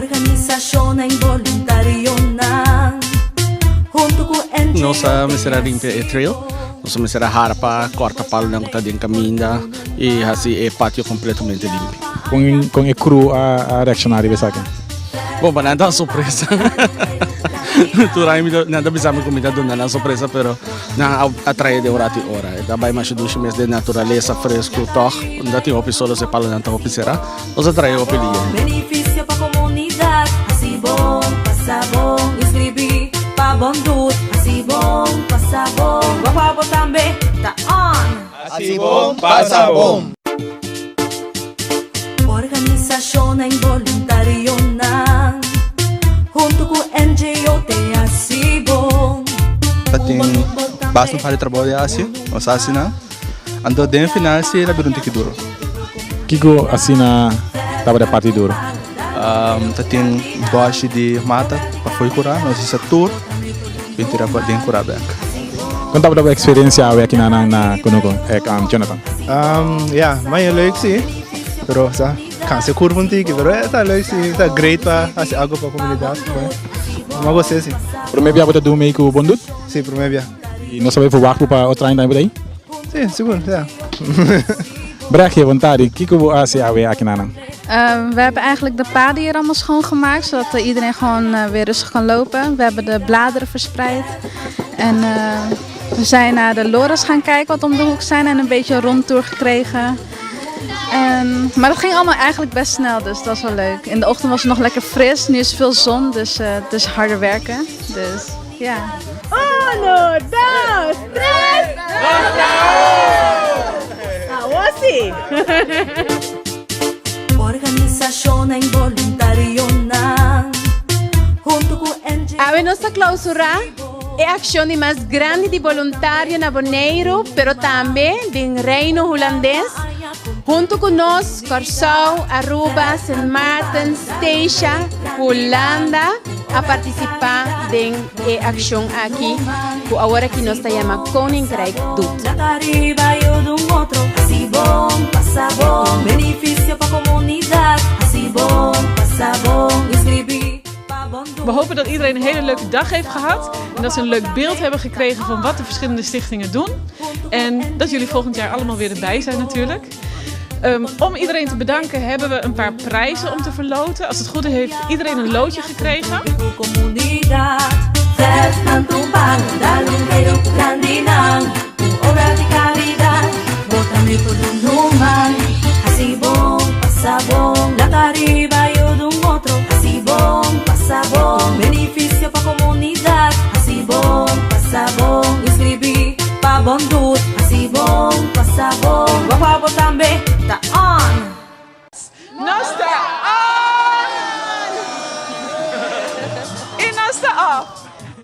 Organisasyon na involuntaryo ng junto com NGO. Nossa misera limpa e trail, nossa misera harpa, corta palo ng tading caminda e assim é pátio completamente limpo. Com a crew a reaccionar e sabe? Bom, mas nada surpresa. Turai nada bizarro comida dona na surpresa, pero na atrai de hora a hora. Dabai mais dos meses de natureza fresco, toch, onde tem o pessoal se palo na tua será, nos atrai o pelinho. Benefício para comunidade, assim bom, passa bom, escrevi para bondut, assim bom, passa bom, guapo também tá on. Assim bom, passa bom. Organisasyon na involuntaryo ng junto com NGO te assim bom. Tem bastante para trabalhar assim, ou assim, ando de final se la birunti que duro. Kiko assina tava da parte duro. Tem bosque de mata para foi curar, nós isso tour, pintura para den curar back. Quanto tava da experiência aqui na Konogo, Jonathan? Ja, maar je leuk zie. Pero sa kan se kurvon tiki, pero tá leuk zie, tá great para as algo para comunidade. Mas gostei sim. Pero maybe abota do meio com o bondut? Sim, pro meio. E não sabe verwachten para outra ainda por aí? Sim, seguro, ja. Braak je vontade, Kiko ACAW aqui na We hebben eigenlijk de paden hier allemaal schoongemaakt, zodat iedereen gewoon weer rustig kan lopen. We hebben de bladeren verspreid. En we zijn naar de lores gaan kijken wat om de hoek zijn en een beetje een rondtour gekregen. Maar dat ging allemaal eigenlijk best snel, dus dat is wel leuk. In de ochtend was het nog lekker fris, nu is er veel zon, dus het is harder werken. Dus ja. 1, 2, 3. Awasi. Organisasyon na involuntaryo ng junto com NGO. A nossa clausura é a ação mais grande de voluntário na Bonaire, pero também do Reino Holandês. Junto com nós, Curaçao, Aruba, St. Maarten, Statia, Holanda, a participar da ação aqui, que agora que nós chamamos Koninkrijk Doet. Arriba eu de outro, assim bom, passa bom, benefício para comunidade, assim bom, passa bom, escrevi. We hopen dat iedereen een hele leuke dag heeft gehad en dat ze een leuk beeld hebben gekregen van wat de verschillende stichtingen doen. En dat jullie volgend jaar allemaal weer erbij zijn natuurlijk. Om iedereen te bedanken hebben we een paar prijzen om te verloten. Als het goed is heeft iedereen een loodje gekregen. Benefício para comunidade, assim bom, passa bom, escrevi para bondut.